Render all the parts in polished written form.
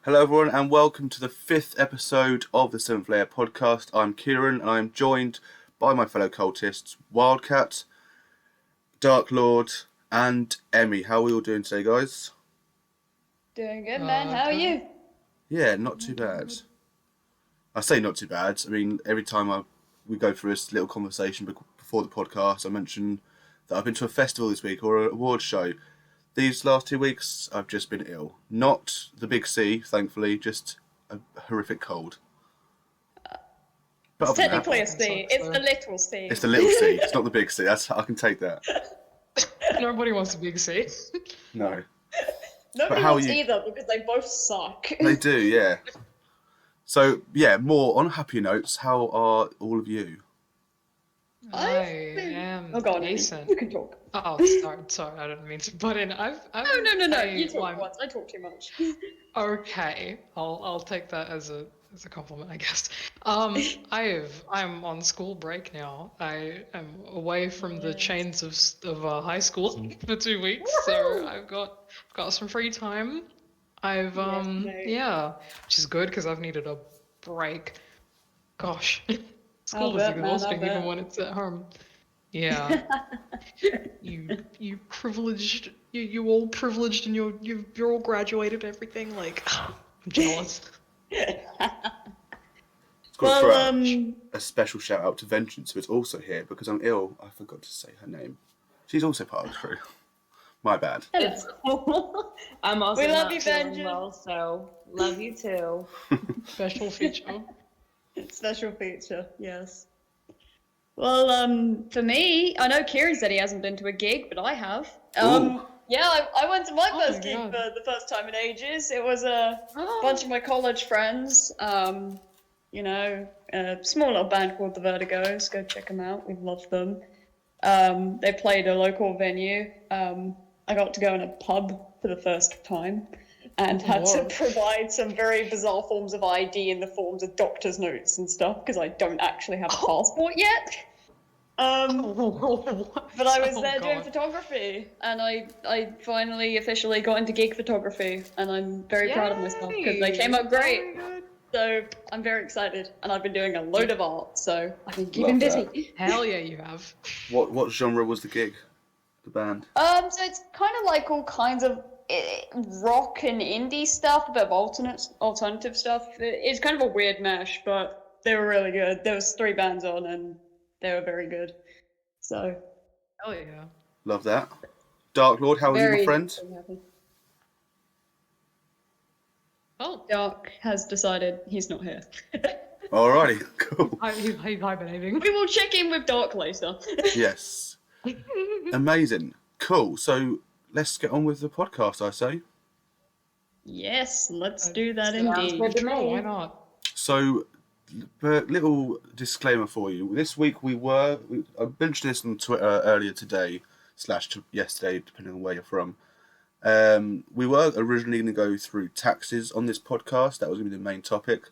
Hello everyone and welcome to the 5th episode of the 7th Lair podcast. I'm Kieran and I'm joined by my fellow cultists, Wildcat, Dark Lord and Emmy. How are we all doing today, guys? Doing good, man. How are you? Yeah, not too bad. I say not too bad. I mean, every time we go through this little conversation before the podcast, I mention that I've been to a festival this week or an award show. These last 2 weeks, I've just been ill. Not the big C, thankfully, just a horrific cold. It's technically a C. It's the little C. It's the little C. It's not the big C. I can take that. Nobody wants a big C. No. Nobody wants either because they both suck. They do, yeah. So, yeah, more on happy notes. How are all of you? I am decent. You can talk. Oh, sorry, I didn't mean to butt in. No. You talk once. I talk too much. Okay, I'll take that as a compliment, I guess. I'm on school break now. I am away from the chains of high school for 2 weeks, so I've got some free time. Which is good because I've needed a break. Gosh, school is exhausting even when it's at home. Yeah, you privileged, you all privileged, and you're all graduated and everything. Like, I'm jealous. A special shout out to Vengeance, who is also here because I'm ill. I forgot to say her name. She's also part of the crew. My bad. I'm also we love not you, feeling Vengeance. well, so love you too. Special feature. Special feature, yes. Well, for me, I know Kieran said he hasn't been to a gig, but I have. Yeah, I went to my first gig for the first time in ages. It was a bunch of my college friends. A small little band called the Vertigos. Go check them out. We love them. They played a local venue. I got to go in a pub for the first time and had to provide some very bizarre forms of ID in the forms of doctor's notes and stuff because I don't actually have a passport yet. But I was there doing photography, and I finally officially got into gig photography, and I'm very proud of myself because they came out great. So I'm very excited, and I've been doing a load of art, so I've been keeping busy. Hell yeah, you have. What genre was the gig? The band? So it's kind of like all kinds of rock and indie stuff, a bit of alternative stuff. It's kind of a weird mesh, but they were really good. There was 3 bands on, and they were very good. So. Hell yeah. Love that. Dark Lord, how are you, my friend? Oh, Dark has decided he's not here. Alrighty, cool. He's hibernating. We will check in with Dark later. Yes. Amazing. Cool. So let's get on with the podcast, I say. Yes, let's do that indeed. Why not? So, little disclaimer for you. This week I mentioned this on Twitter earlier today / yesterday, depending on where you're from. We were originally going to go through taxes on this podcast. That was going to be the main topic.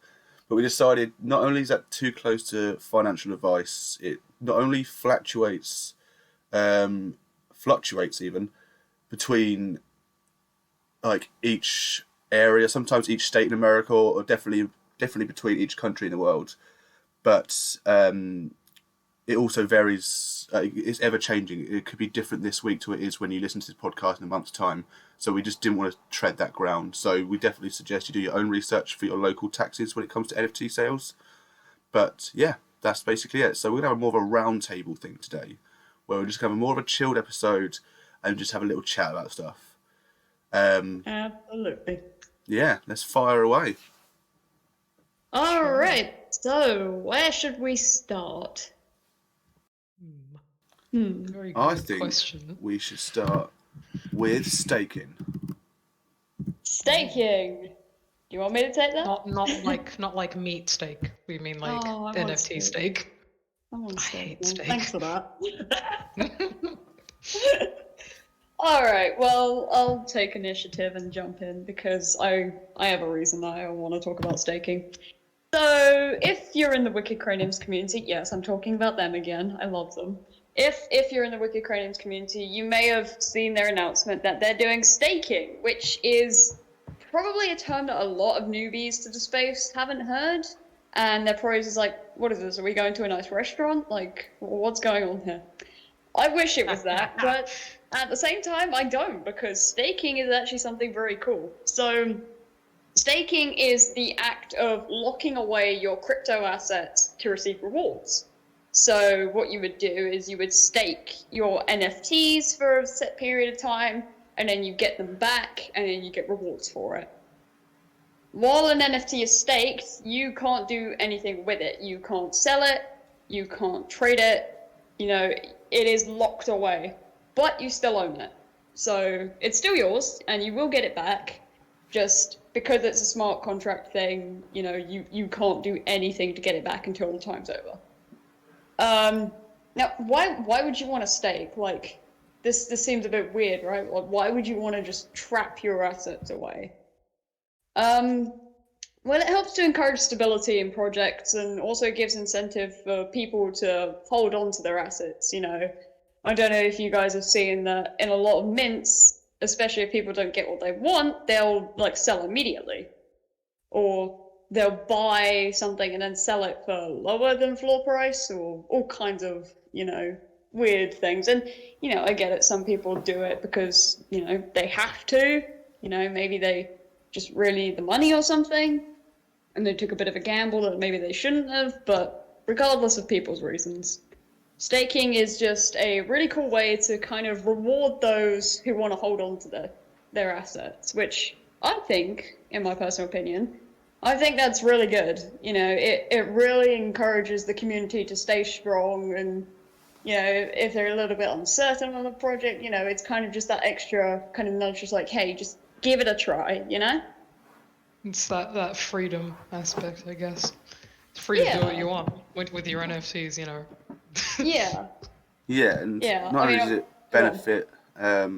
But we decided not only is that too close to financial advice, it not only fluctuates even between like each area, sometimes each state in America, or definitely between each country in the world. But it also varies. It's ever changing. It could be different this week to it is when you listen to this podcast in a month's time. So we just didn't want to tread that ground. So we definitely suggest you do your own research for your local taxes when it comes to NFT sales. But yeah, that's basically it. So we're going to have more of a roundtable thing today, where we're just going to have more of a chilled episode and just have a little chat about stuff. Absolutely. Yeah, let's fire away. All right. So where should we start? Very good I think question. we should start with staking. Staking. Do you want me to take that? Not like meat steak. We mean like NFT steak. I hate steak. Thanks for that. All right. Well, I'll take initiative and jump in because I have a reason I want to talk about staking. So, if you're in the Wicked Craniums community, yes, I'm talking about them again. I love them. If you're in the Wicked Craniums community, you may have seen their announcement that they're doing staking, which is probably a term that a lot of newbies to the space haven't heard. And they're probably just like, what is this? Are we going to a nice restaurant? Like, what's going on here? I wish it was that, but at the same time, I don't, because staking is actually something very cool. So staking is the act of locking away your crypto assets to receive rewards. So what you would do is you would stake your NFTs for a set period of time, and then you get them back, and then you get rewards for it. While an NFT is staked, you can't do anything with it. You can't sell it, you can't trade it, you know, it is locked away, but you still own it. So it's still yours, and you will get it back, just because it's a smart contract thing, you know, you can't do anything to get it back until the time's over. Now, why would you want to stake? Like, this seems a bit weird, right? Like, why would you want to just trap your assets away? Well, it helps to encourage stability in projects and also gives incentive for people to hold on to their assets, you know. I don't know if you guys have seen that in a lot of mints, especially if people don't get what they want, they'll like sell immediately. Or they'll buy something and then sell it for lower than floor price, or all kinds of, you know, weird things. And, you know, I get it, some people do it because, you know, they have to, you know, maybe they just really need the money or something, and they took a bit of a gamble that maybe they shouldn't have, but regardless of people's reasons, staking is just a really cool way to kind of reward those who want to hold on to their assets, which I think, in my personal opinion, I think that's really good. You know, it really encourages the community to stay strong, and, you know, if they're a little bit uncertain on the project, you know, it's kind of just that extra kind of nudge, just like, hey, just give it a try, you know? It's that freedom aspect, I guess. It's free to do what you want with your NFTs, you know. Yeah. Yeah, and not only does it benefit, not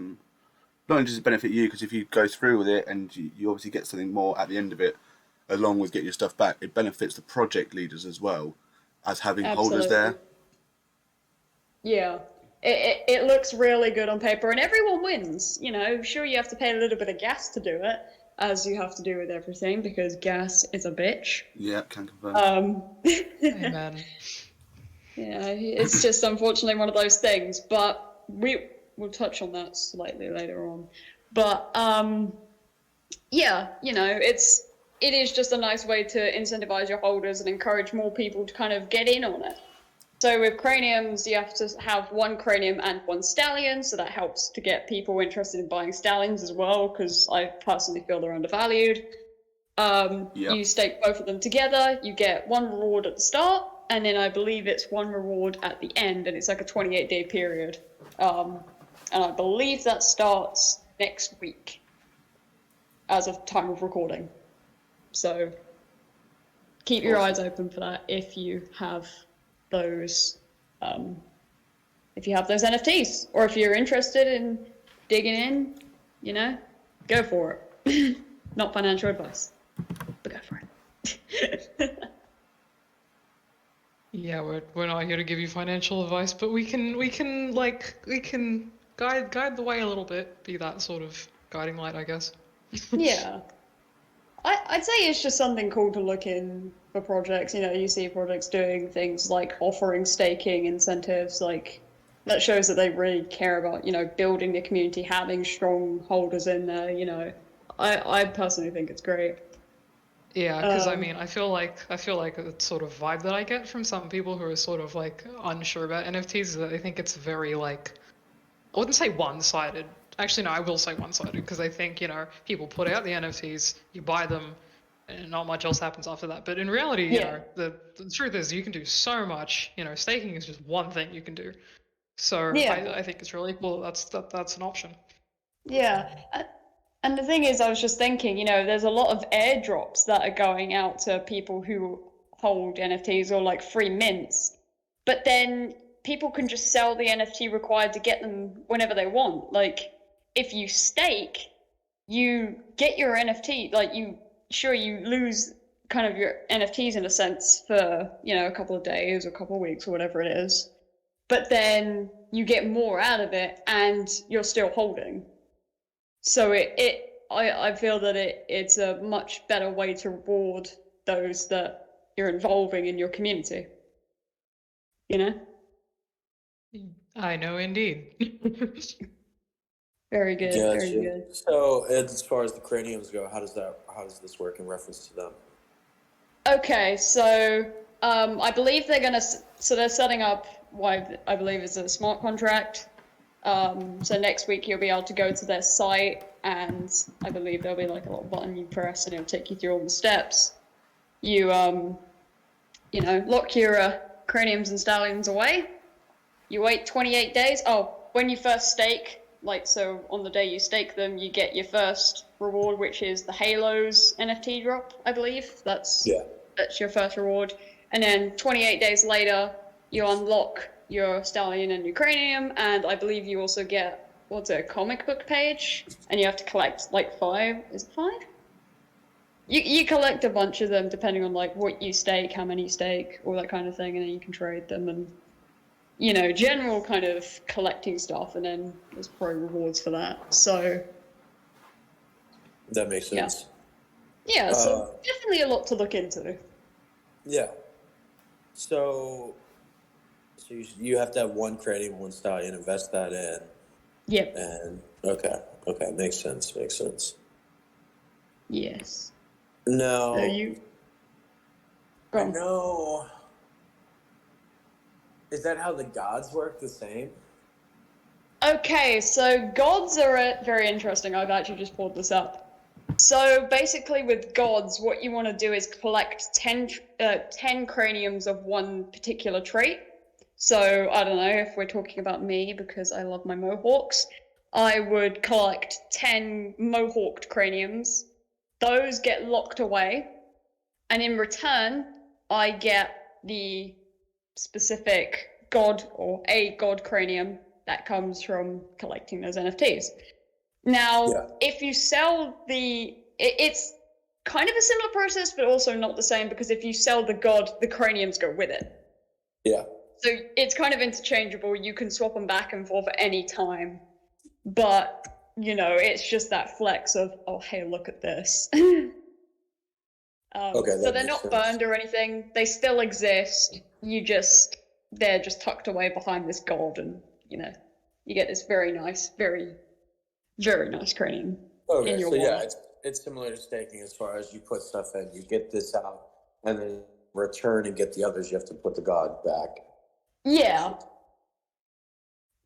only does it benefit you, because if you go through with it and you obviously get something more at the end of it, along with get your stuff back, it benefits the project leaders as well, as having holders there. Yeah. It looks really good on paper, and everyone wins. You know, sure, you have to pay a little bit of gas to do it, as you have to do with everything, because gas is a bitch. Yeah, can confirm. Amen. Yeah, it's just unfortunately one of those things, but we'll touch on that slightly later on. But yeah, you know, it is just a nice way to incentivize your holders and encourage more people to kind of get in on it. So with craniums, you have to have one cranium and one stallion, so that helps to get people interested in buying stallions as well, because I personally feel they're undervalued. You stake both of them together, you get one reward at the start, and then I believe it's one reward at the end, and it's like a 28-day period. And I believe that starts next week, as of time of recording. So keep your eyes open for that if you have those NFTs, or if you're interested in digging in, you know, go for it. Not financial advice, but go for it. Yeah, we're not here to give you financial advice, but we can guide the way a little bit, be that sort of guiding light, I guess. Yeah. I'd say it's just something cool to look in for projects. You know, you see projects doing things like offering staking incentives, like that shows that they really care about, you know, building the community, having strong holders in there, you know. I personally think it's great. Yeah, because I mean, I feel like the sort of vibe that I get from some people who are sort of like unsure about NFTs is that they think it's very like, I wouldn't say one-sided. Actually, no, I will say one-sided, because I think, you know, people put out the NFTs, you buy them, and not much else happens after that. But in reality, you know, the truth is you can do so much. You know, staking is just one thing you can do. So I think it's really cool. That's an option. Yeah. And the thing is, I was just thinking, you know, there's a lot of airdrops that are going out to people who hold NFTs, or like free mints. But then people can just sell the NFT required to get them whenever they want. Like, if you stake, you get your NFT, like you lose kind of your NFTs in a sense for, you know, a couple of days or a couple of weeks or whatever it is. But then you get more out of it and you're still holding. So it I feel that it's a much better way to reward those that you're involving in your community. You know? I know indeed. Very good, very Gotcha. good. So, as far as the craniums go, how does this work in reference to them? Okay, so I believe they're gonna, so they're setting up what I believe is a smart contract. So next week you'll be able to go to their site, and I believe there'll be like a little button you press, and it'll take you through all the steps. You you know, lock your craniums and stallions away. You wait 28 days. Oh, when you first stake, like, so on the day you stake them, you get your first reward, which is the Halos NFT drop, I believe. That's your first reward. And then 28 days later, you unlock your stallion and your cranium, and I believe you also get, what's it, a comic book page? And you have to collect like 5, is it 5? You collect a bunch of them depending on like what you stake, how many you stake, all that kind of thing, and then you can trade them and, you know, general kind of collecting stuff, and then there's probably rewards for that. So That makes sense. yeah, so definitely a lot to look into. Yeah. So you have to have one cranium, one stallion, invest that in. Yep. And okay, makes sense. Yes. No. So you. Go on. No. Is that how the gods work the same? Okay, so gods are very interesting. I've actually just pulled this up. So basically with gods, what you want to do is collect 10 craniums of one particular trait. So I don't know, if we're talking about me, because I love my mohawks, I would collect 10 mohawked craniums. Those get locked away, and in return, I get the specific god or a god cranium that comes from collecting those NFTs. Now, if you sell it's kind of a similar process, but also not the same, because if you sell the god, the craniums go with it. Yeah. So it's kind of interchangeable. You can swap them back and forth at any time. But, you know, it's just that flex of, oh, hey, look at this. So they're not burned or anything. They still exist. They're just tucked away behind this gold, and, you know, you get this very nice, very, very nice cranium in your wallet. It's similar to staking as far as you put stuff in, you get this out, and then return and get the others. You have to put the god back. Yeah.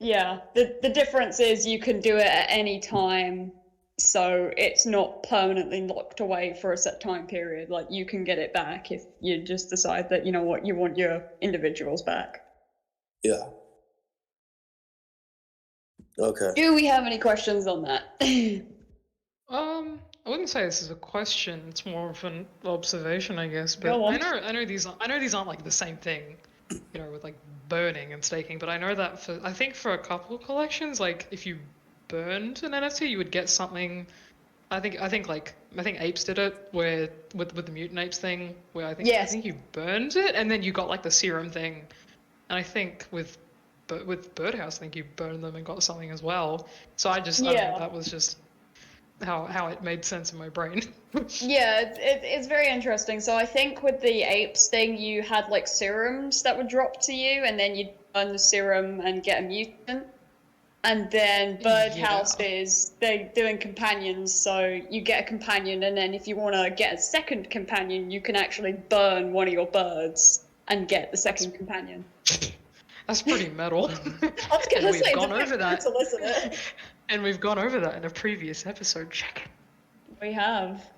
Yeah. The difference is you can do it at any time, so it's not permanently locked away for a set time period. Like, you can get it back if you just decide that, you know what, you want your individuals back. Yeah. Okay. Do we have any questions on that? I wouldn't say this is a question. It's more of an observation, I guess. But Go on. I know these aren't like the same thing, you know, with like burning and staking. But I know that I think for a couple of collections, like if you burned an NFT, you would get something. I think Apes did it where with the Mutant Apes thing, where I think you burned it and then you got like the serum thing. And I think with Birdhouse, I think you burned them and got something as well. So I don't know, that was just how it made sense in my brain. Yeah, it's very interesting. So I think with the apes thing, you had like serums that would drop to you, and then you'd burn the serum and get a mutant. And then Birdhouses, they're doing companions, so you get a companion, and then if you want to get a second companion, you can actually burn one of your birds and get the second companion. That's pretty metal. I was gonna say, gone over that. To listen it. And we've gone over that in a previous episode. Check it. We have.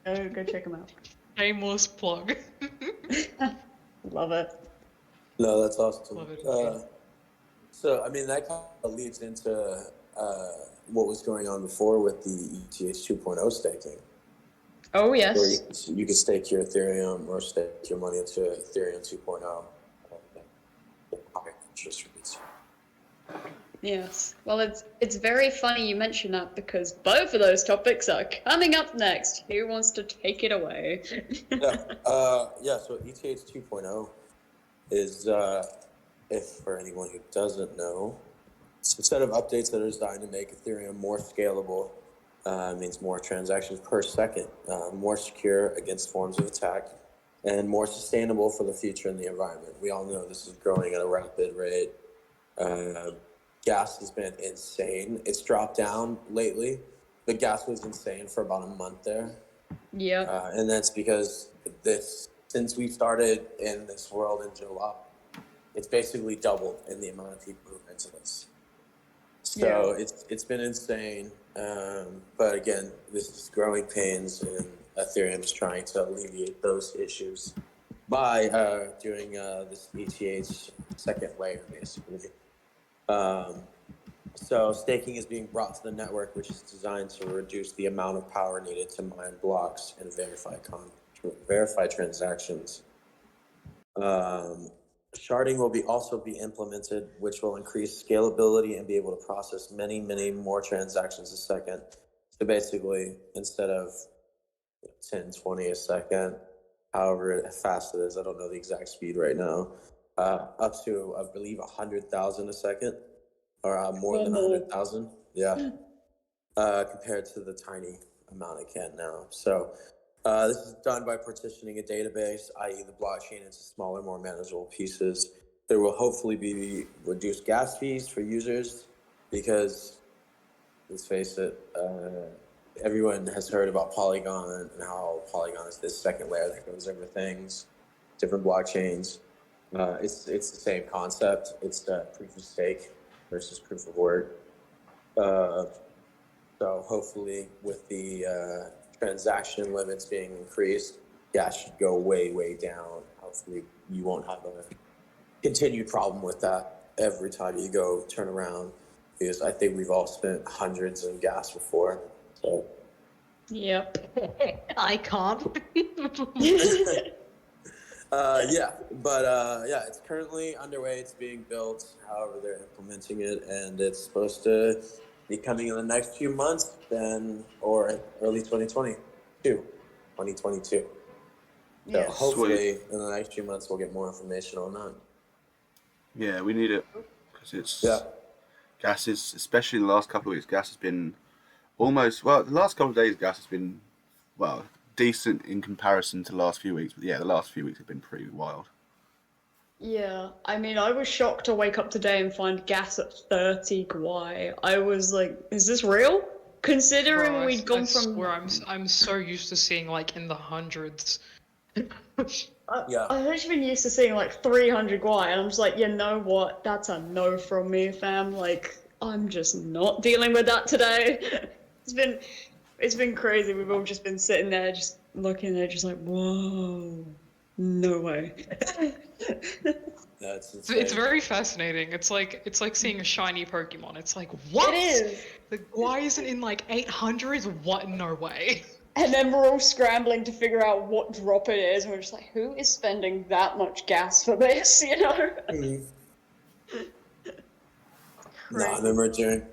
Go check them out. Shameless plug. Love it. No, that's awesome. Love it. So, I mean, that kind of leads into what was going on before with the ETH 2.0 staking. Oh, yes. Where you could stake your Ethereum or stake your money into Ethereum 2.0. Interest rates. Yes. Well, it's very funny you mention that, because both of those topics are coming up next. Who wants to take it away? So ETH 2.0 is, if for anyone who doesn't know, it's a set of updates that are designed to make Ethereum more scalable means more transactions per second, more secure against forms of attack, and more sustainable for the future and the environment. We all know this is growing at a rapid rate. Gas has been insane. It's dropped down lately, but gas was insane for about a month there. Yeah. And that's because since we started in this world in July, it's basically doubled in the amount of people who enter this. So it's been insane. But again, this is growing pains, and Ethereum is trying to alleviate those issues by doing this ETH second layer, basically. So staking is being brought to the network, which is designed to reduce the amount of power needed to mine blocks and verify transactions. Sharding will also be implemented, which will increase scalability and be able to process many, many more transactions a second. So basically, instead of 10, 20 a second, however fast it is, I don't know the exact speed right now, up to, I believe, 100,000 a second, or more than 100,000. Yeah. Compared to the tiny amount it can now. So this is done by partitioning a database, i.e. the blockchain, into smaller, more manageable pieces. There will hopefully be reduced gas fees for users because, let's face it, everyone has heard about Polygon and how Polygon is this second layer that goes over things, different blockchains. It's the same concept. It's the proof of stake versus proof of work. So hopefully with the transaction limits being increased, gas should go way, way down. Hopefully you won't have a continued problem with that every time you go turn around, because I think we've all spent hundreds in gas before. So Yep. I can't. It's currently underway. It's being built. However, they're implementing it, and it's supposed to be coming in the next few months, or early 2022. So Yeah. hopefully in the next few months we'll get more information on that. Yeah, we need it because gas is, especially the last couple of weeks, gas has been the last couple of days gas has been decent in comparison to the last few weeks, but yeah, the last few weeks have been pretty wild. Yeah, I mean, I was shocked to wake up today and find gas at 30 Gwei. I was like, is this real? Considering Bro, we'd gone I from... swear, I'm so used to seeing like in the hundreds. I've actually been used to seeing like 300 Gwei, and I'm just like, you know what? That's a no from me, fam. Like, I'm just not dealing with that today. It's been crazy. We've all just been sitting there, just looking there, just like, whoa, no way. That's insane. It's very fascinating. It's like seeing a shiny Pokemon. It's like, what? It is. Why isn't in like 800s? What? No way. And then we're all scrambling to figure out what drop it is, and we're just like, who is spending that much gas for this, you know? No, I remember during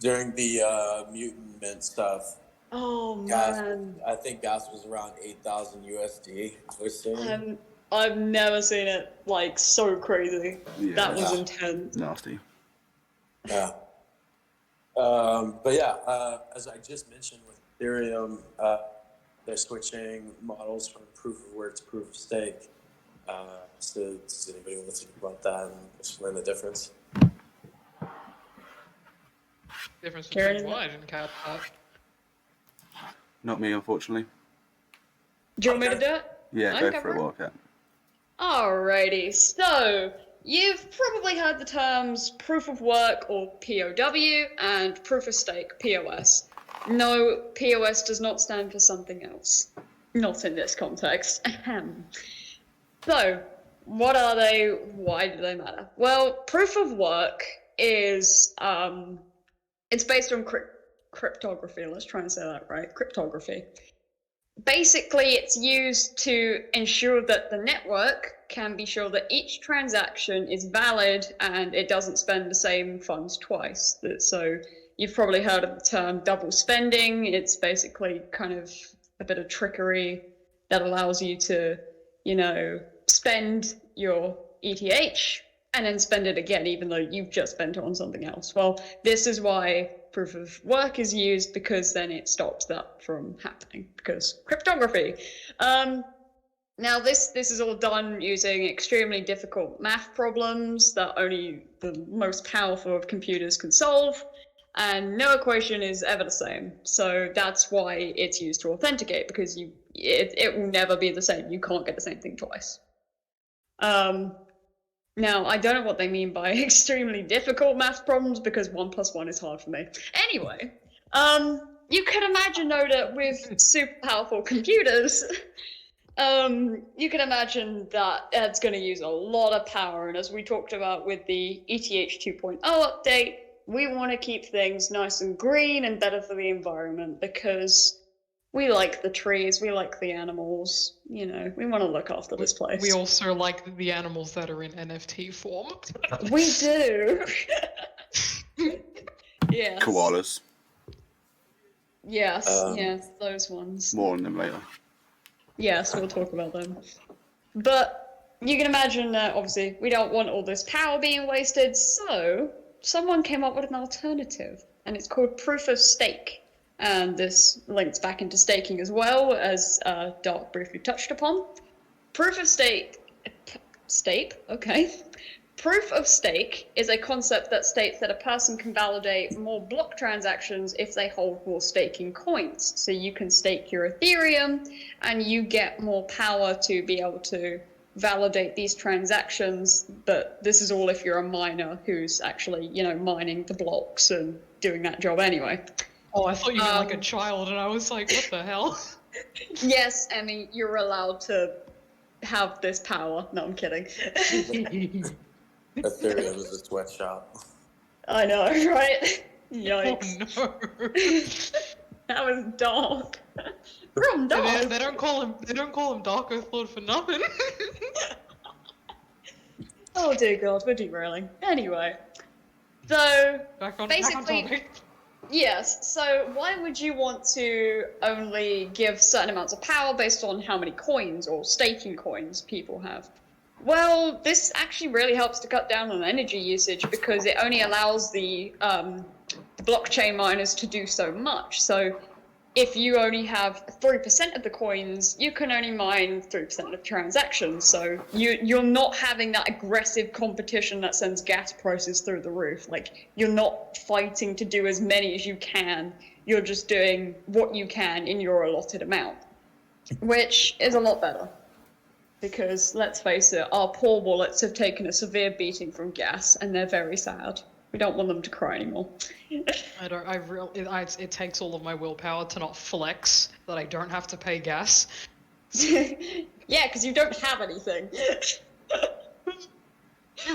the Mutant mint stuff. Oh Gas, man. I think gas was around 8,000 USD. We're seeing. I've never seen it like so crazy. Yeah, that was intense. Nasty. Yeah. As I just mentioned with Ethereum, they're switching models from proof of work to proof of stake. So does anybody want to think about that and explain the difference? Difference between what? I didn't catch that. Not me, unfortunately. Do you want me to do it? Yeah, go for it, Wildcat. Alrighty, so you've probably heard the terms proof of work or POW and proof of stake, POS. No, POS does not stand for something else. Not in this context. Ahem. So, what are they? Why do they matter? Well, proof of work is, it's based on cryptography. Let's try and say that right. Cryptography. Basically, it's used to ensure that the network can be sure that each transaction is valid and it doesn't spend the same funds twice. So you've probably heard of the term double spending. It's basically kind of a bit of trickery that allows you to, spend your ETH and then spend it again, even though you've just spent it on something else. Well, this is why proof of work is used, because then it stops that from happening, because cryptography. Now this is all done using extremely difficult math problems that only the most powerful of computers can solve, and no equation is ever the same. So that's why it's used to authenticate, because it will never be the same. You can't get the same thing twice. Now, I don't know what they mean by extremely difficult math problems, because 1 + 1 is hard for me. Anyway, you can imagine, though, that with super powerful computers, you can imagine that it's going to use a lot of power. And as we talked about with the ETH 2.0 update, we want to keep things nice and green and better for the environment, because we like the trees, we like the animals, we want to look after this place. We also like the animals that are in NFT form. We do. Yes. Koalas. Yes, yes, those ones. More on them later. Yes, we'll talk about them. But you can imagine that, obviously, we don't want all this power being wasted, so someone came up with an alternative, and it's called proof of stake. And this links back into staking as well, as Dark briefly touched upon. Proof of stake, okay. Proof of stake is a concept that states that a person can validate more block transactions if they hold more staking coins. So you can stake your Ethereum, and you get more power to be able to validate these transactions, but this is all if you're a miner who's actually, mining the blocks and doing that job anyway. Oh, I thought you meant like a child, and I was like, what the hell? Yes, Emmy, you're allowed to have this power. No, I'm kidding. Ethereum is a sweatshop. I know, right? Yikes. Oh no. That was dark. From dark. They don't call him Dark Earth Lord for nothing. Oh dear God, we're derailing. Anyway, so Back on basically, topic. yes. So why would you want to only give certain amounts of power based on how many coins or staking coins people have? Well, this actually really helps to cut down on energy usage, because it only allows the blockchain miners to do so much. So if you only have 3% of the coins, you can only mine 3% of the transactions. So you're not having that aggressive competition that sends gas prices through the roof. Like, you're not fighting to do as many as you can. You're just doing what you can in your allotted amount, which is a lot better. Because, let's face it, our poor wallets have taken a severe beating from gas, and they're very sad. We don't want them to cry anymore. It takes all of my willpower to not flex that I don't have to pay gas. Yeah, because you don't have anything.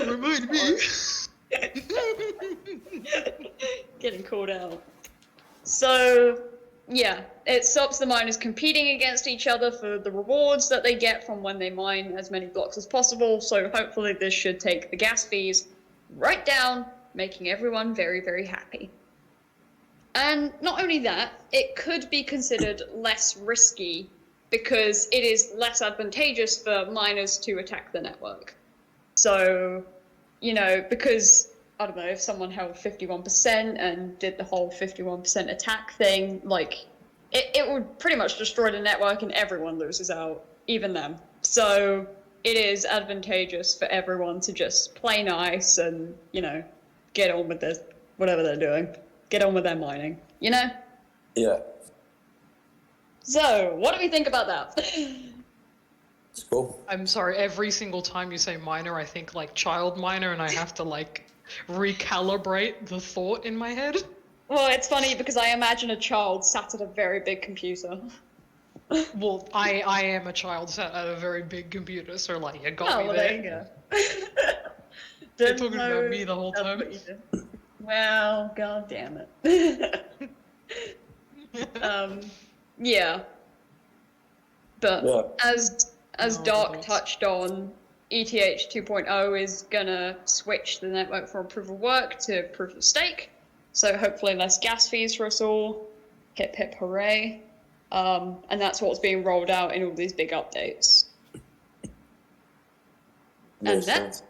Remind me. Getting called out. So, yeah, it stops the miners competing against each other for the rewards that they get from when they mine as many blocks as possible. So hopefully this should take the gas fees right down, making everyone very, very happy. And not only that, it could be considered less risky, because it is less advantageous for miners to attack the network. So, because, I don't know, if someone held 51% and did the whole 51% attack thing, like, it would pretty much destroy the network and everyone loses out, even them. So it is advantageous for everyone to just play nice and, get on with this, whatever they're doing. Get on with their mining, Yeah. So, what do we think about that? It's cool. I'm sorry, every single time you say miner, I think like child miner, and I have to like recalibrate the thought in my head. Well, it's funny because I imagine a child sat at a very big computer. Well, I am a child sat at a very big computer, so like, you got me well, there. there you go. You're talking about me the whole That's time. what you do. Well, god damn it. Yeah. But Yeah. as No, Dark adults. touched on, ETH 2.0 is gonna switch the network from proof of work to proof of stake. So hopefully less gas fees for us all. Hip hip hooray. And that's what's being rolled out in all these big updates. Makes that- sense.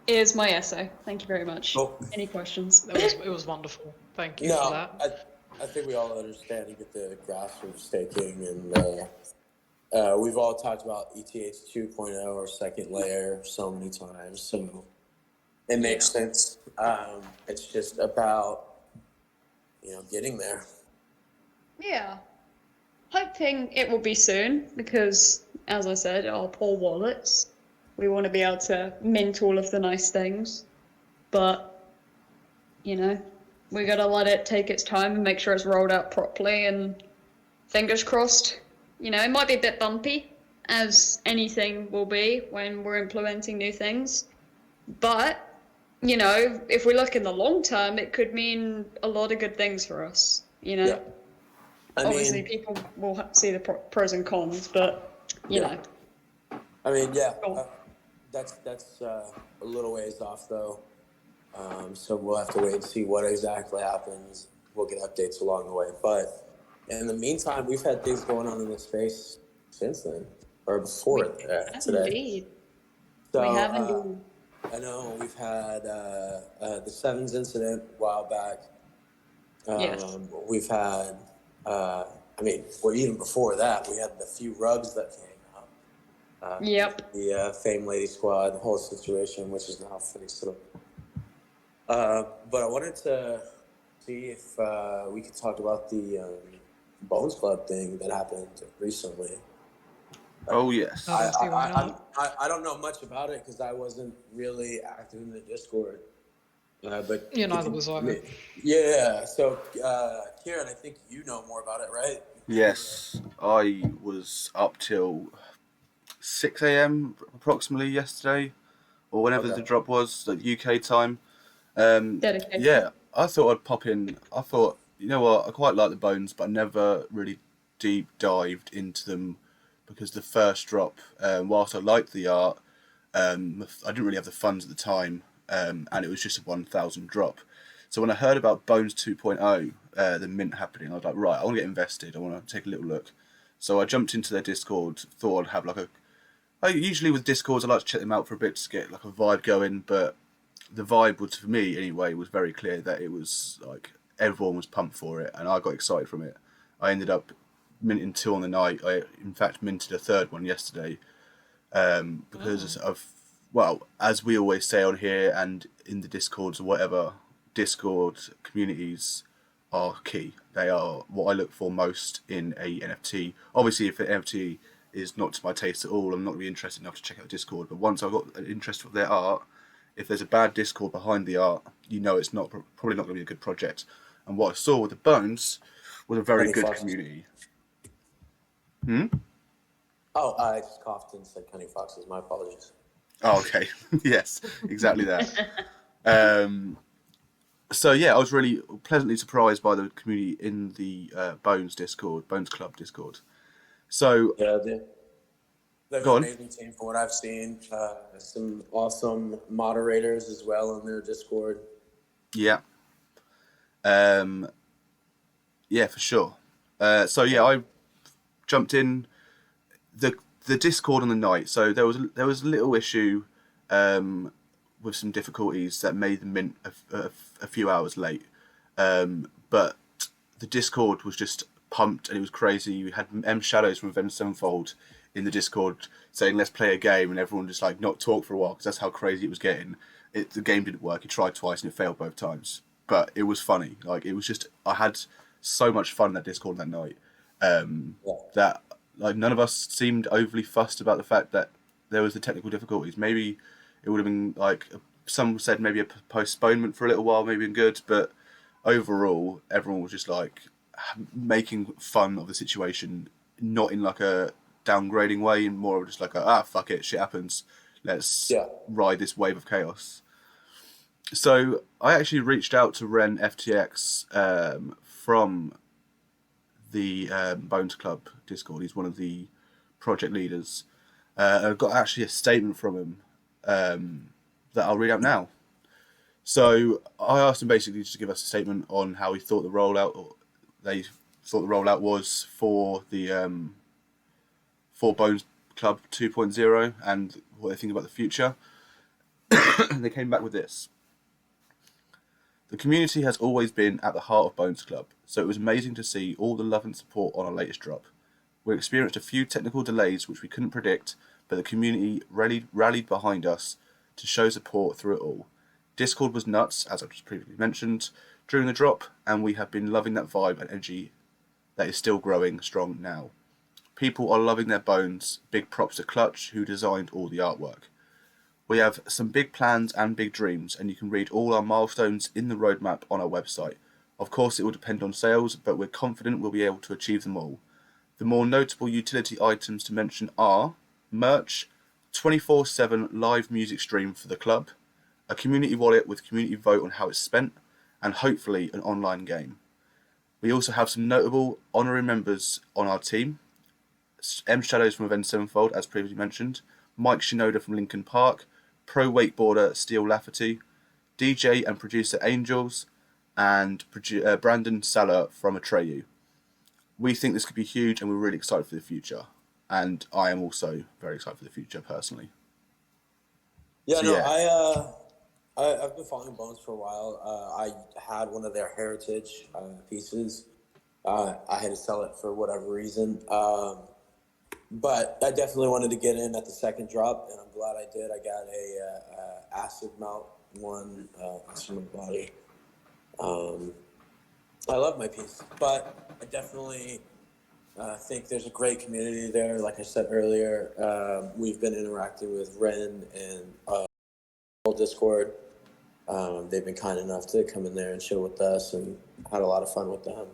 Is my essay. Thank you very much. Cool. Any questions? It was wonderful. Thank you for that. I think we all understand you get the grassroots staking, and we've all talked about ETH 2.0 or second layer so many times, so it makes sense. It's just about, getting there. Yeah. Hoping it will be soon because, as I said, our poor wallets, we want to be able to mint all of the nice things. But, we gotta let it take its time and make sure it's rolled out properly, and fingers crossed. It might be a bit bumpy, as anything will be when we're implementing new things. But, if we look in the long term, it could mean a lot of good things for us, Yeah. Obviously, people will see the pros and cons, but, know. I mean, yeah, Cool. that's a little ways off, though. So we'll have to wait and see what exactly happens. We'll get updates along the way. But in the meantime, we've had things going on in the space since then, or before today. Indeed. So, We have indeed. I know we've had the Sevens incident a while back. Yes. We've had, even before that, we had the few rugs that came out. Yep. The Fame Lady Squad, the whole situation, which is now fixed. But I wanted to see if we could talk about the Bones Club thing that happened recently. Oh, yes. I don't know much about it because I wasn't really active in the Discord. But neither was I. Yeah. So, Kieran, I think you know more about it, right? Yes, I was up till 6 a.m. approximately yesterday, or whenever the drop was, like UK time. Dedicated. Yeah, I thought I'd pop in. I thought, you know what, I quite like the Bones, but I never really deep dived into them because the first drop, whilst I liked the art, I didn't really have the funds at the time, and it was just a 1,000 drop. So when I heard about Bones 2.0, the mint happening, I was like, right, I want to get invested. I want to take a little look. So I jumped into their Discord, thought I'd have usually with Discords, I like to check them out for a bit to get like a vibe going, but the vibe was, for me anyway, was very clear that it was like everyone was pumped for it, and I got excited from it. I ended up minting 2 on the night. I, in fact, minted a third one yesterday because of, well, as we always say on here and in the Discords or whatever, Discord communities are key. They are what I look for most in a NFT. Obviously, if an NFT is not to my taste at all, I'm not really interested enough to check out Discord. But once I've got an interest for their art, if there's a bad Discord behind the art, it's not probably not going to be a good project. And what I saw with the Bones was a very good community. Oh, I just coughed and said Kenny Foxes. My apologies. Oh, okay. Yes, exactly that. So yeah, I was really pleasantly surprised by the community in the Bones Club Discord. So yeah, they're go an on. amazing team from what I've seen. Some awesome moderators as well on their Discord. Yeah. Yeah, for sure. So yeah, I jumped in the Discord on the night. So there was a little issue with some difficulties that made the mint a few hours late. But the Discord was just pumped and it was crazy. We had M Shadows from Avenged Sevenfold in the Discord saying let's play a game, and everyone just like not talk for a while because that's how crazy it was getting. The game didn't work. He tried twice and it failed both times. But it was funny. Like it was just, I had so much fun in that Discord that night. That like none of us seemed overly fussed about the fact that there was the technical difficulties. Maybe it would have been like, some said maybe a postponement for a little while, maybe been good, but overall everyone was just like making fun of the situation, not in like a downgrading way, and more of just like fuck it, shit happens, let's ride this wave of chaos. So I actually reached out to Ren FTX from the Bones Club Discord. He's one of the project leaders. I got actually a statement from him that I'll read out now. So I asked him basically just to give us a statement on how he thought the rollout, or they thought the rollout was for the for Bones Club 2.0 and what they think about the future. And they came back with this. The community has always been at the heart of Bones Club, so it was amazing to see all the love and support on our latest drop. We experienced a few technical delays which we couldn't predict, but the community rallied behind us to show support through it all. Discord was nuts, as I just previously mentioned, during the drop, and we have been loving that vibe and energy that is still growing strong now. People are loving their bones. Big props to Clutch, who designed all the artwork. We have some big plans and big dreams, and you can read all our milestones in the roadmap on our website. Of course, it will depend on sales, but we're confident we'll be able to achieve them all. The more notable utility items to mention are merch, 24/7 live music stream for the club, a community wallet with community vote on how it's spent, and hopefully an online game. We also have some notable honorary members on our team. M Shadows from Avenged Sevenfold, as previously mentioned, Mike Shinoda from Linkin Park, pro wakeboarder Steel Lafferty, DJ and producer Angels, and Brandon Saller from Atreyu. We think this could be huge, and we're really excited for the future. And I am also very excited for the future, personally. Yeah, So, no, yeah. I've been following Bones for a while. I had one of their heritage pieces. I had to sell it for whatever reason. But I definitely wanted to get in at the second drop, and I'm glad I did. I got a acid mount one for my body. I love my piece, but I definitely think there's a great community there. Like I said earlier, we've been interacting with Ren and Discord. They've been kind enough to come in there and chill with us, and had a lot of fun with them.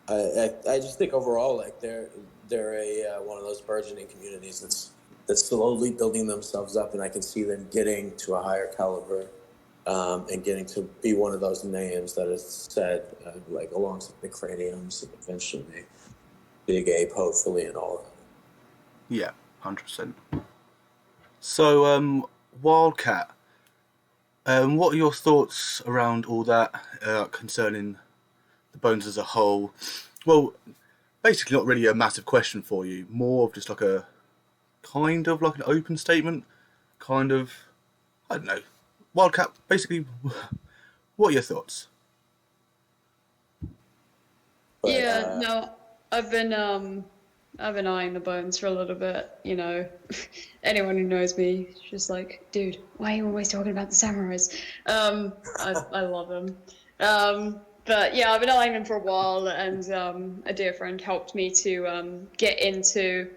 I just think overall, like they're one of those burgeoning communities that's slowly building themselves up, and I can see them getting to a higher caliber, and getting to be one of those names that is said like alongside the Craniums, and eventually Big Ape, hopefully, and all of that. Yeah, 100%. So, Wildcat, what are your thoughts around all that concerning the Bones as a whole? Well, basically not really a massive question for you, more of just like a kind of like an open statement, kind of, I don't know. Wildcat, basically, what are your thoughts? But, yeah, no, I've been eyeing the Bones for a little bit, you know. Anyone who knows me is just like, dude, why are you always talking about the samurais? I love them. But yeah, I've been eyeing them for a while, and a dear friend helped me to get into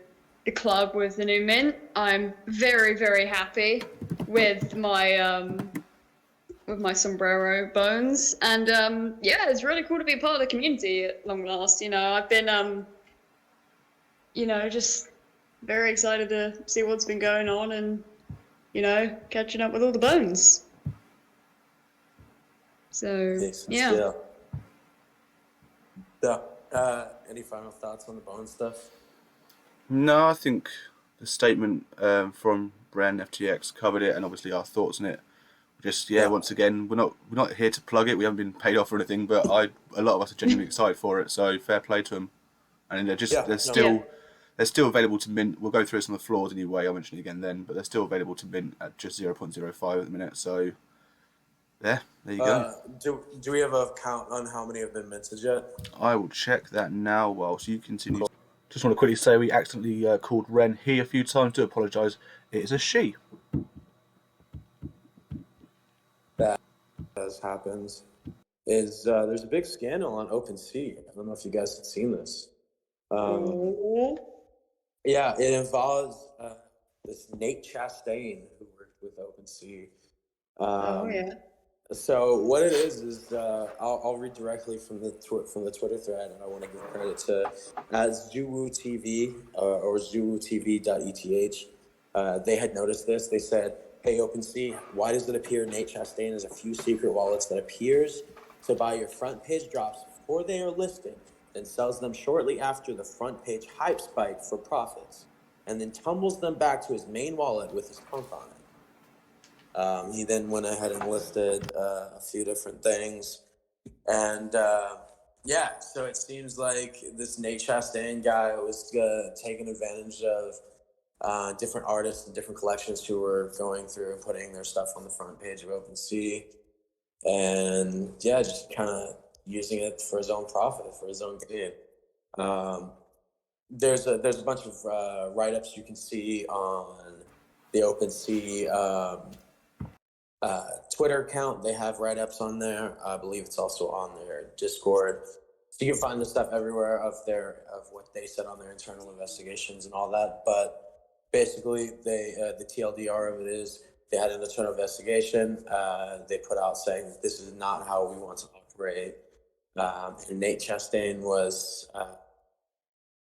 the club with the new mint. I'm very, very happy with my sombrero Bones, and yeah, it's really cool to be a part of the community at long last. You know, I've been you know, just very excited to see what's been going on, and you know, catching up with all the Bones. So yeah. Any final thoughts on the Bone stuff? No, I think the statement from Brand FTX covered it, and obviously our thoughts on it. Just once again, we're not here to plug it. We haven't been paid off or anything, but a lot of us are genuinely excited for it. So fair play to them. And they're still available to mint. We'll go through this on the floors anyway. I'll mention it again then, but they're still available to mint at just 0.05 at the minute. So there you go. Do we have a count on how many have been minted yet? I will check that now whilst you continue. Cool. Just want to quickly say we accidentally called Ren he a few times. Do apologise. It is a she. That has happened. There's a big scandal on OpenSea. I don't know if you guys have seen this. Yeah, it involves this Nate Chastain who worked with OpenSea. So what it is I'll read directly from the Twitter thread, and I want to give credit to Zuwu TV or zuwutv.eth. They had noticed this. They said, "Hey OpenSea, why does it appear Nate Chastain has a few secret wallets that appears to buy your front page drops before they are listed, then sells them shortly after the front page hype spike for profits, and then tumbles them back to his main wallet with his pump on it?" He then went ahead and listed a few different things. And so it seems like this Nate Chastain guy was taking advantage of different artists and different collections who were going through and putting their stuff on the front page of OpenSea, and yeah, just kind of using it for his own profit, for his own gain. There's a bunch of write-ups you can see on the OpenSea Twitter account. They have write-ups on there. I believe it's also on their Discord. So you can find the stuff everywhere of what they said on their internal investigations and all that. But basically, the TLDR of it is they had an internal investigation. They put out saying that this is not how we want to operate. And Nate Chastain was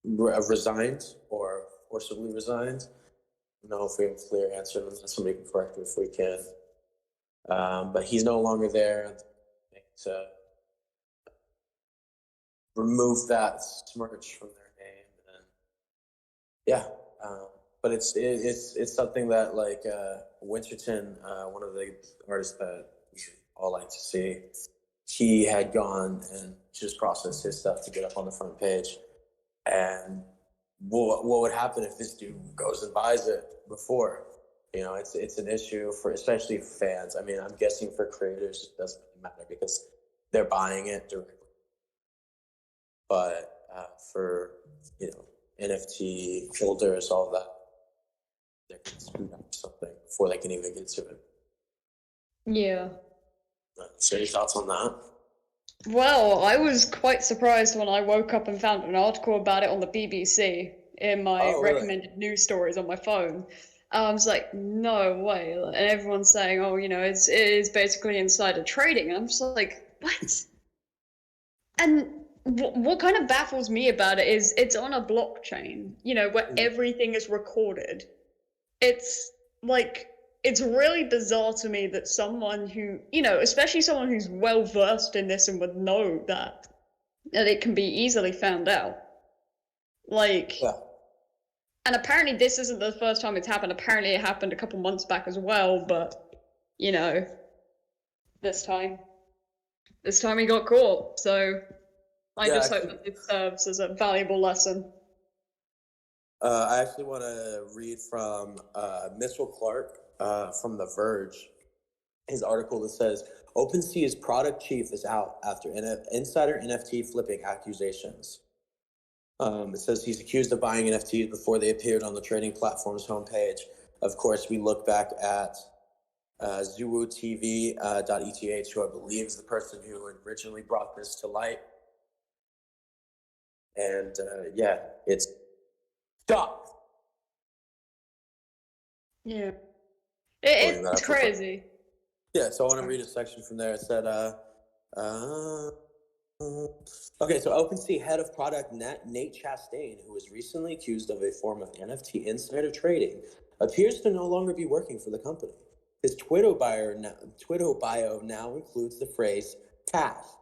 resigned or forcibly resigned. I don't know if we have a clear answer on that. Somebody can correct me if we can. But he's no longer there to remove that smirch from their name. And yeah, but it's something that like Winterton, one of the artists that we all like to see, he had gone and just processed his stuff to get up on the front page. And what would happen if this dude goes and buys it before? You know, it's an issue for especially fans. I mean, I'm guessing for creators it doesn't matter because they're buying it directly. But for NFT holders, all that, they're going to screw up something before they can even get to it. Yeah. So any thoughts on that? Well, I was quite surprised when I woke up and found an article about it on the BBC in my recommended news stories on my phone. I was like, no way. And everyone's saying, oh, it is basically insider trading. And I'm just like, what? And what kind of baffles me about it is it's on a blockchain, where everything is recorded. It's like, it's really bizarre to me that someone who, especially someone who's well versed in this and would know that it can be easily found out. Like, yeah. And apparently this isn't the first time it's happened. Apparently it happened a couple months back as well, but, this time he got caught. So I just hope that it serves as a valuable lesson. I actually want to read from Mitchell Clark from The Verge. His article that says, OpenSea's product chief is out after insider NFT flipping accusations. It says he's accused of buying NFTs before they appeared on the trading platform's homepage. Of course, we look back at ZuWuTV.eth, who I believe is the person who originally brought this to light. And it's stop. Yeah. It's crazy. Yeah, so I want to read a section from there. It said, okay, so OpenSea head of product Nate Chastain, who was recently accused of a form of NFT insider trading, appears to no longer be working for the company. His Twitter bio now includes the phrase "task"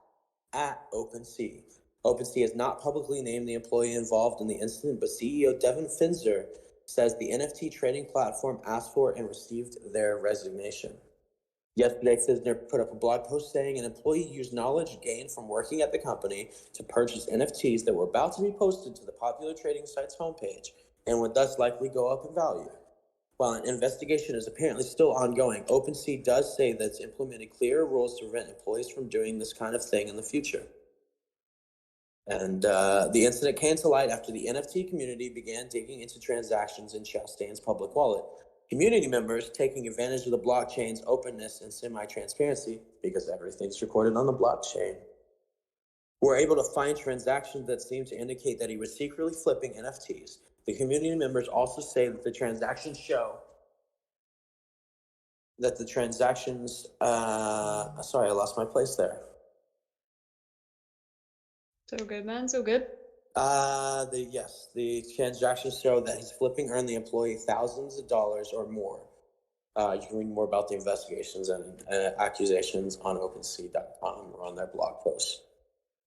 at OpenSea. OpenSea has not publicly named the employee involved in the incident, but CEO Devin Finzer says the NFT trading platform asked for and received their resignation. Yesterday, Finzer put up a blog post saying an employee used knowledge gained from working at the company to purchase NFTs that were about to be posted to the popular trading site's homepage and would thus likely go up in value. While an investigation is apparently still ongoing, OpenSea does say that it's implemented clearer rules to prevent employees from doing this kind of thing in the future. And the incident came to light after the NFT community began digging into transactions in Chastain's public wallet. Community members, taking advantage of the blockchain's openness and semi-transparency, because everything's recorded on the blockchain, were able to find transactions that seemed to indicate that he was secretly flipping NFTs. The community members also say that the transactions show that the transactions... sorry, I lost my place there. So good, man. So good. The transactions show that his flipping earned the employee thousands of dollars or more. You can read more about the investigations and accusations on OpenSea.com or on their blog post.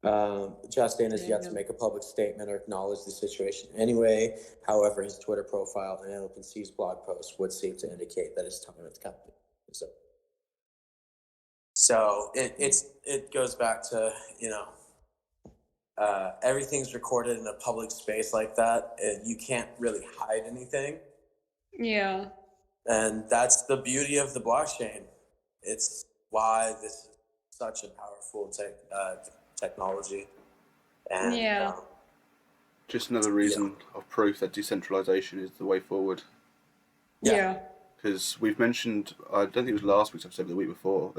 Chastain has yet to make a public statement or acknowledge the situation anyway. However, his Twitter profile and OpenSea's blog post would seem to indicate that his time at the company is up. So it goes back to, everything's recorded in a public space like that. You can't really hide anything. Yeah. And that's the beauty of the blockchain. It's why this is such a powerful technology. And Yeah. Just another reason of proof that decentralization is the way forward. Yeah. Because we've mentioned, I don't think it was last week's episode, but the week before,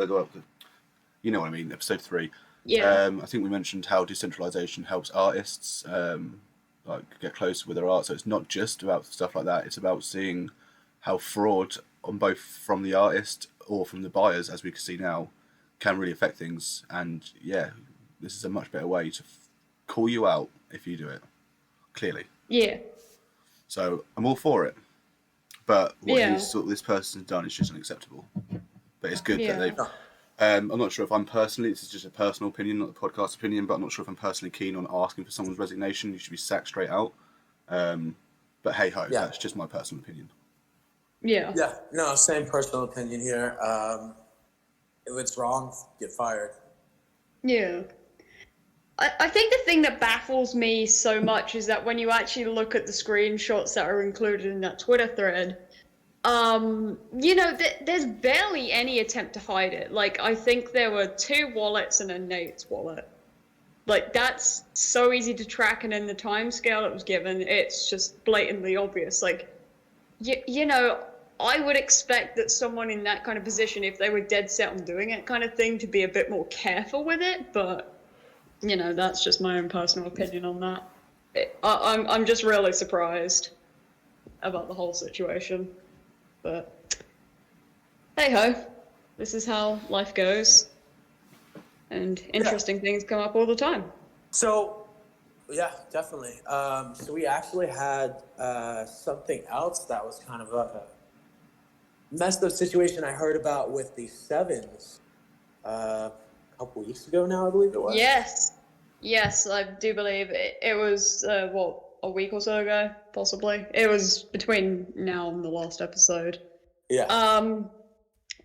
you know what I mean, episode 3. Yeah. I think we mentioned how decentralization helps artists get closer with their art. So it's not just about stuff like that. It's about seeing how fraud on both from the artist or from the buyers, as we can see now, can really affect things. And yeah, this is a much better way to call you out if you do it, clearly. Yeah. So I'm all for it. But what this person's done is just unacceptable. But it's good that they've... I'm not sure if I'm personally, this is just a personal opinion, not the podcast opinion, but I'm not sure if I'm personally keen on asking for someone's resignation. You should be sacked straight out. But hey ho, that's just my personal opinion. Yeah. Yeah, no, same personal opinion here. If it's wrong, get fired. Yeah. I think the thing that baffles me so much is that when you actually look at the screenshots that are included in that Twitter thread, there's barely any attempt to hide it. Like, I think there were 2 wallets and a Nate's wallet. Like, that's so easy to track, and in the timescale that was given, it's just blatantly obvious. Like, I would expect that someone in that kind of position, if they were dead set on doing it kind of thing, to be a bit more careful with it, but... that's just my own personal opinion on that. I'm just really surprised about the whole situation. But hey ho, this is how life goes. And interesting things come up all the time. So, yeah, definitely. So we actually had something else that was kind of a messed up situation I heard about with the Sevens. Couple weeks ago now, I believe it was. Yes, I do believe it. It was a week or so ago, possibly. It was between now and the last episode. Yeah.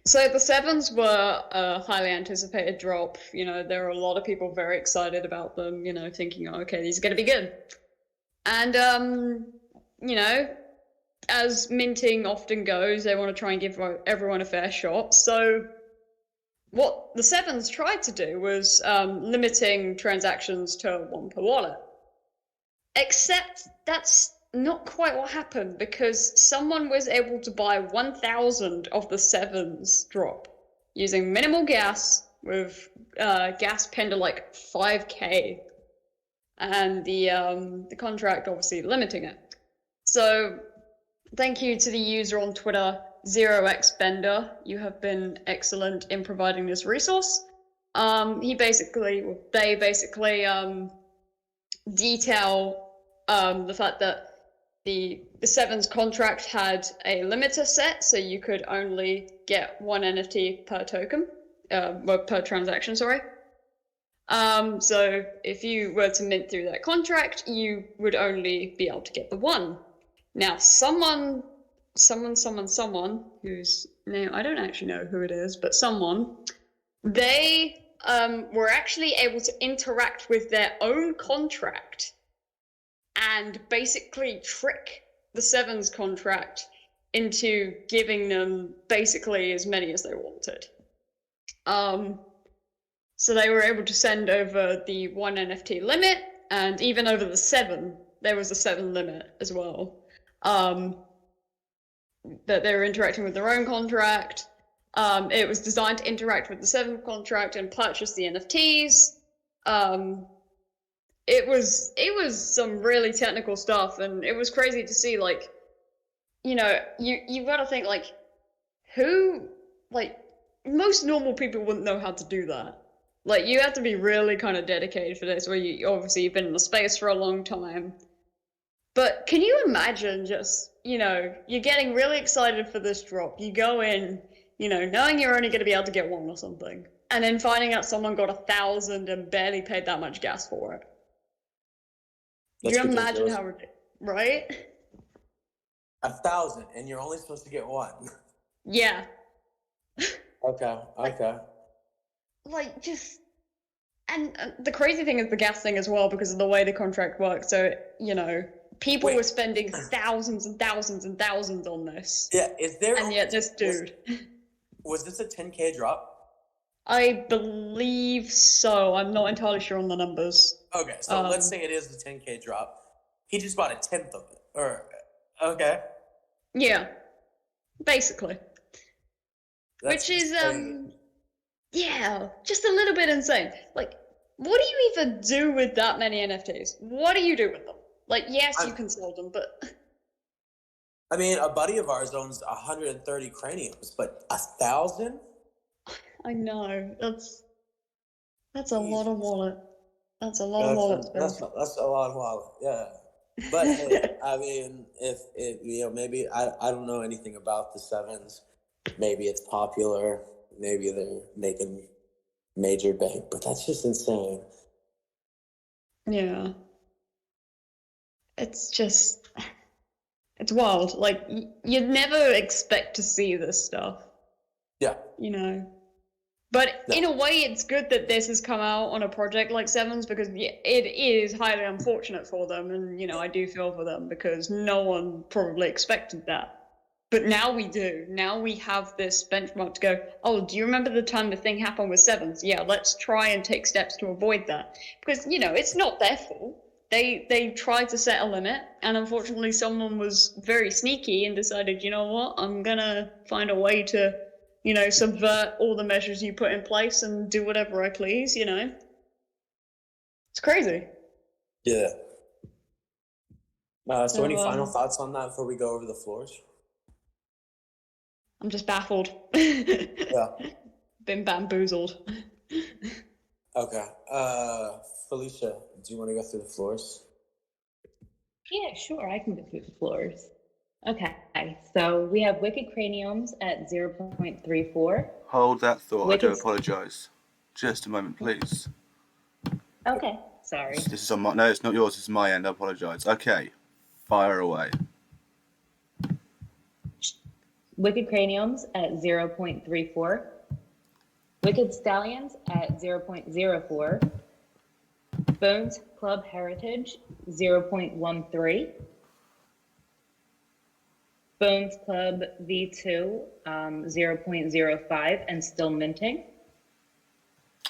So the Sevens were a highly anticipated drop. There were a lot of people very excited about them. Thinking, okay, these are going to be good. And as minting often goes, they want to try and give everyone a fair shot. So what the Sevens tried to do was limiting transactions to 1 per wallet. Except that's not quite what happened, because someone was able to buy 1,000 of the Sevens drop using minimal gas with gas pinned to like 5k, and the contract obviously limiting it. So thank you to the user on Twitter, 0xbender. You have been excellent in providing this resource. They basically detail the fact that the Sevens contract had a limiter set, so you could only get 1 NFT per token, per transaction, sorry. So if you were to mint through that contract, you would only be able to get the 1. Now, someone whose name I don't actually know who it is, but they were actually able to interact with their own contract and basically trick the Sevens contract into giving them basically as many as they wanted. So they were able to send over the 1 NFT limit, and even over the 7, there was a 7 limit as well. That they were interacting with their own contract. It was designed to interact with the 7 contract and purchase the NFTs. It was some really technical stuff, and it was crazy to see. Like, you've got to think, like, most normal people wouldn't know how to do that. Like, you have to be really kind of dedicated for this, where you've been in the space for a long time. But can you imagine just, you're getting really excited for this drop. You go in, knowing you're only going to be able to get 1 or something, and then finding out someone got 1,000 and barely paid that much gas for it. Do you imagine how ridiculous, right? 1,000, and you're only supposed to get 1. Yeah. Okay. Like, just... And the crazy thing is the gas thing as well, because of the way the contract works. So, People were spending thousands and thousands and thousands on this. Yeah, and yet this dude. Was this a 10K drop? I believe so. I'm not entirely sure on the numbers. Okay, so let's say it is the 10K drop. He just bought a tenth of it. Okay. Yeah, basically. That's Which is insane. yeah, just a little bit insane. Like, what do you even do with that many NFTs? What do you do with them? Like, yes, you can sell them, but I mean, a buddy of ours owns 130 craniums, but 1,000? I know that's a lot of wallet. That's a lot of wallet. That's a lot of wallet. Yeah. But hey, I mean, if maybe I don't know anything about the sevens. Maybe it's popular. Maybe they're making major bank, but that's just insane. Yeah. It's wild. Like, you'd never expect to see this stuff. Yeah. But in a way, it's good that this has come out on a project like Sevens, because it is highly unfortunate for them, and I do feel for them because no one probably expected that. But now we do. Now we have this benchmark to go, oh, do you remember the time the thing happened with Sevens? Yeah, let's try and take steps to avoid that. Because, it's not their fault. They tried to set a limit, and unfortunately someone was very sneaky and decided, you know what, I'm gonna find a way to, subvert all the measures you put in place and do whatever I please, It's crazy. Yeah. So any final thoughts on that before we go over the floors? I'm just baffled. Yeah. Been bamboozled. Okay. Felicia, do you want to go through the floors? Yeah, sure. I can go through the floors. Okay. So we have Wicked Craniums at 0.34. Hold that thought. Wicked... I do apologise. Just a moment, please. Okay. Sorry. This is on my... No, it's not yours. It's my end. I apologise. Okay. Fire away. Wicked Craniums at 0.34. Wicked Stallions at 0.04. Bones Club Heritage 0.13. Bones Club V2 0.05 and still minting.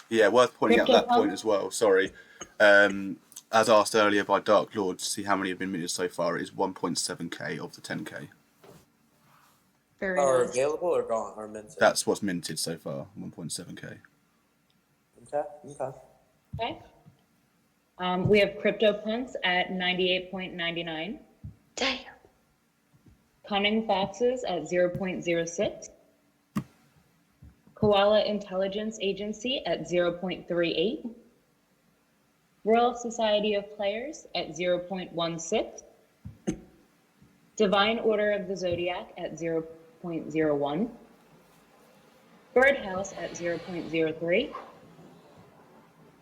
Yeah, worth pointing out that point as well. Sorry. As asked earlier by Dark Lord to see how many have been minted so far, it is 1.7k of the 10k. Are available or gone or minted? That's what's minted so far, 1.7k. Okay. We have CryptoPunks at 98.99. Damn. Cunning Foxes at 0.06. Koala Intelligence Agency at 0.38. Royal Society of Players at 0.16. Divine Order of the Zodiac at 0.01. Birdhouse at 0.03.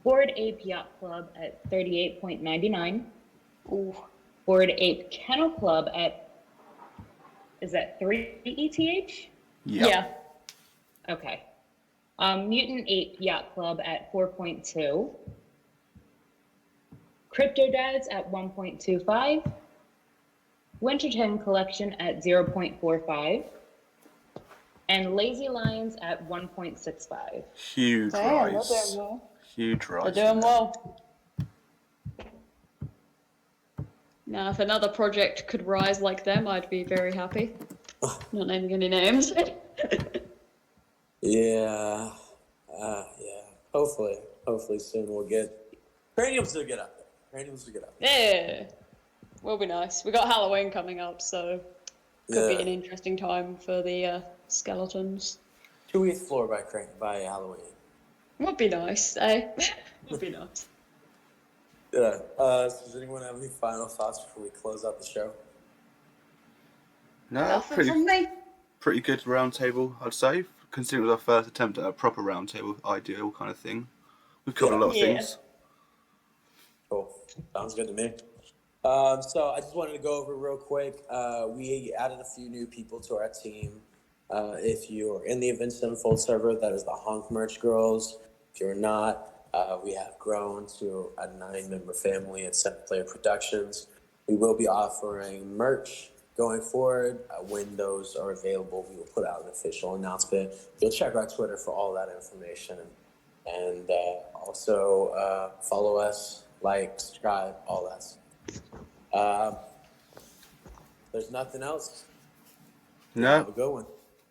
Bored Ape Yacht Club at 38.99. Bored Ape Kennel Club at, is that 3 ETH? Yeah. Okay. Mutant Ape Yacht Club at 4.2. Crypto Dads at 1.25. Winterton Collection at 0.45. And Lazy Lions at 1.65. Huge rise. Huge rise. They're doing well. Now, if another project could rise like them, I'd be very happy. Not naming any names. Yeah. Hopefully soon we'll get craniums to get up there. Yeah. Will be nice. We got Halloween coming up, so could be an interesting time for the skeletons. 2th floor by Halloween. Would be nice, eh? Would be nice. Yeah. Does anyone have any final thoughts before we close out the show? No, pretty good roundtable, I'd say. Considering it was our first attempt at a proper roundtable, ideal kind of thing. We've covered a lot of things. Cool. Sounds good to me. So I just wanted to go over real quick. We added a few new people to our team. If you're in the Events Unfold server, that is the Honk Merch Girls. If you're not, we have grown to a 9-member family at 7 Player Productions. We will be offering merch going forward. When those are available, we will put out an official announcement. You'll check our Twitter for all that information. And also follow us, like, subscribe, all that stuff. There's nothing else. No. Have a good one.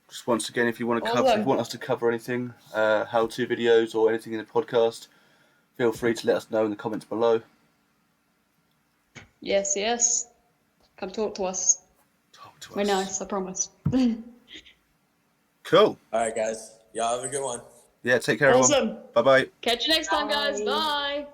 Just once again, if you want to Awesome. cover, if you want us to cover anything, how-to videos or anything in the podcast, feel free to let us know in the comments below. Yes. Come talk to us. We're nice, I promise. Cool. All right, guys. Y'all have a good one. Yeah, take care, Awesome. everyone. Bye-bye. Catch you next time, guys. Bye. Bye.